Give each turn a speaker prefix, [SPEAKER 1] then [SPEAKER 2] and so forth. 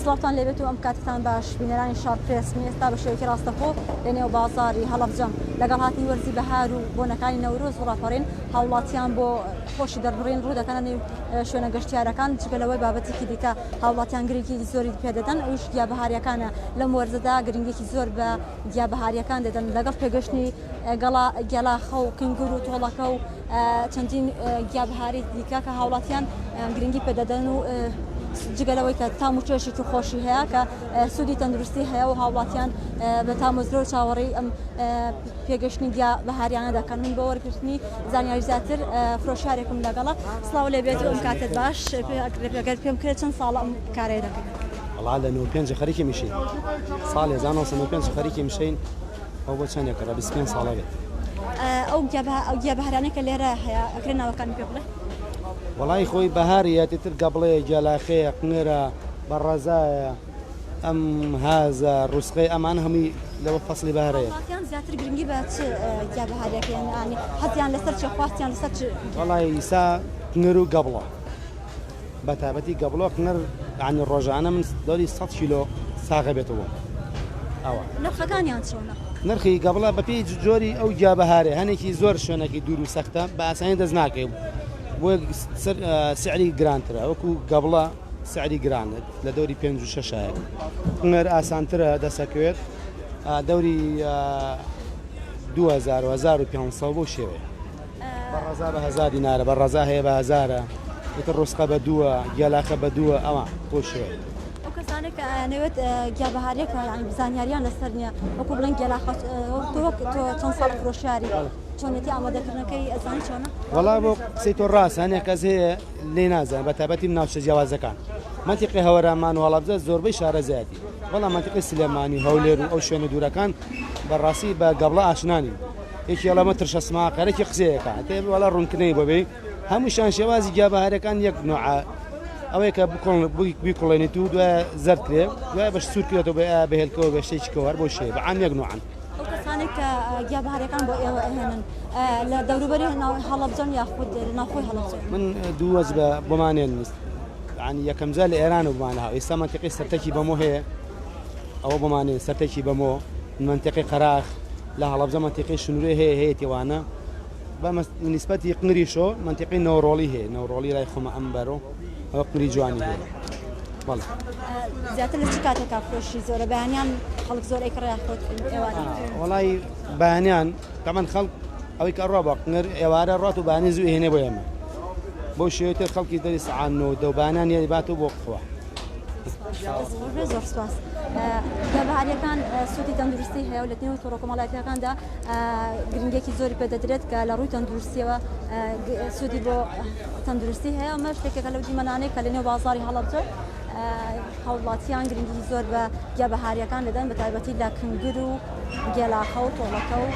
[SPEAKER 1] سڵاتان لێبێت و ئەم کاتتان باش بینەرانی شار پرس ئێستا بە شێوەیەکی ڕاستەخۆ لە نێو بازاری هەڵەبجەم لەگەڵ هاتی وەرزی بەهار و بۆنەکانی نەورۆز ڕاپەڕین هاوڵاتیان بۆ خۆشی دەربڕین ڕوو دەکەن نێو شوێنە گەشتیارەکان جگەلەوەی بابەتێکی دیکە هاوڵاتیان گرنگی زۆری پێدەدەن ئەوش گیابەهاریەکانە لەم وەرزەدا گرنگێکی زۆر بە گیابەهاریەکان دەدەن لەگەڵ پێگەشتنی گەلاخە و کنگور و تۆڵەکە و چەندین گیابەهاری دیکە کە هاوڵاتیان گرنگی پێدەدەن و جگەلەوەی کە تام و چێشێکی خۆشی هەیە کە سوودی تەندروستی هەیە و هاوڵاتیان بە تامۆزرە و چاوەڕی ئەم پێگەشتنی گیابەهاریانە دەکەن من بە وەرگرتنی زانیاری زیاتر فرۆشارێکم لەگەڵە سڵاو لێبێت و ئەم کاتت باش ئەگەر پێم کرێت چەند ساڵە ئەم کارەیە دەکەن
[SPEAKER 2] وڵا لە 95 خەریکی میشین ساڵی 1995 خەریکی میشین ئەو بۆ چەندێکەکە 25 ساڵە بێت
[SPEAKER 1] ئەو گیابەهارانەی کە لێرە هەیە ئەکرێن ناوەکانی پێ بڵێ
[SPEAKER 2] وڵی خۆی بەهاریەتی تر گەبڵێ گێلاخەیە قنێرە بەڕەزایە ئەم هازە ڕوسقی ئەمان هەمووی لەوە فەسلی بەهارەیە
[SPEAKER 1] زیاتر گرنگی بە چ گیابەهارێکیانی حەزیان لەسەر چ خواستیان لەسەر چ
[SPEAKER 2] وڵی ئیسا قنێر و گەبڵە بە تایبەتی گەبڵۆ قنەر عنی ڕۆژانە من دەوری 100 کیلۆ ساغە بێتەوە ئەوە
[SPEAKER 1] نرخەکانیان چۆنە
[SPEAKER 2] نرخی گەبڵە بە پێی جۆری ئەو گیابەهارێ هەنێکی زۆر شوێنێکی دوور و سەختە بە ئاسانی دەست ناکەی بۆ سعری گرانترە وەکو گەبڵە سعری گرانت لە دەوری 56 قنەر ئاسانترە دەسەکەوێت دەوری 2500 بۆ شێوەیە بەڕەزا بە 1000 دینارە بەڕەزا هەیە بە 1000 ئیتر ڕوسقە بە 2 گێلاخە بە 2 ئەوە بۆ شێوەیە
[SPEAKER 1] ئەو کەسانێک کە نەوێت گیابەهاریەکە بزانیاریان لەسەر نییە وەکو بڵێن گێلاخە تۆ چەند ساڵ فرۆشیاری چۆنێتی ئامادەکردنەکەی ئەزانی چۆنە؟
[SPEAKER 2] وەڵا بۆ قسەی تۆ ڕاست هەنێک کەس هەیە لێ نازانێت بە تایبەتی ناوچە جیاوازەکان منتیقی هەوەرامان و هەڵەبجە زۆربەی شارەزایەتی وەڵام منتیقی سلێمانی هەولێر و ئەو شوێنە دوورەکان بەڕاستی بە گەبڵە ئاشنانی یەکی ئەڵەمە ترشەسماقەرێکی قسەیەەکە تێ وەڵا ڕوونکردنەی بەبێ هەمووشان شێوازی گیابەهارەکان یەک نوعە ئەوەیە کە بیکوڵێنیت و دوای زەرکرێ دوای بەش سوورکرێتەوە بە بەهێلکەوە بە شتێکەوە بۆ شێ بە عام یەک نوعان
[SPEAKER 1] ئەو کەسانێک کە گیابەهارەکان بۆ ئێوە ئەهێنن لە دەوروبەری هەڵەبجەم یاخود ناوخۆی هەڵەبجە
[SPEAKER 2] من دوو وەز بۆمانێن نیست عنی یەکەم جار لە ئێران و بمانەوە ئێستا منتیقی سەرتەکی بەمۆ هەیە ئەوە بمانێن سەرتەکی بەمۆ منتیقی قەراخ لە هەڵەبجە منتیقی شنوورێ هەیە هەیەتیوانە بە نسبەتی قنریشۆ منتیقی نەوڕۆڵی هەیە نەوڕۆڵی لای خۆمە ئەمبەرۆ ئەوە قنری جوانی هەیە بەڵێ
[SPEAKER 1] زیاتر لە چ کاتێکا فرۆشی زۆرە بەیانیان خەڵک زۆر ئەیکڕێ خۆت
[SPEAKER 2] وەڵی بەیانیان تەمەن خەڵک ئەوەی کە ڕۆ بە قنر ئێوارە ڕات و بانی زوو هێنێ بۆ ئێمە بۆ شێوەتر خەڵکی دەری سەعانەوە دەوبانیان یاری بات و بۆ خوا
[SPEAKER 1] زۆر سپاس گیابەهاریەکان سوودی تەندروستی هەیە و لە نێو تۆڕۆکۆمەڵایەتەکاندا گرنگێکی زۆری پێدەدرێت کە لە ڕووی تەندروستیەوە سوودی بۆ تەندروستی هەیە ئەمە شتێکێکە لەو دیمەنانەی کە لە نێو بازاری هەڵەبجە هاوڵاتیان گرنگی زۆر بە گیابەهاریەکان دەدەن بە تایبەتی لە کنگر و گێلاخە و تۆڵەکە و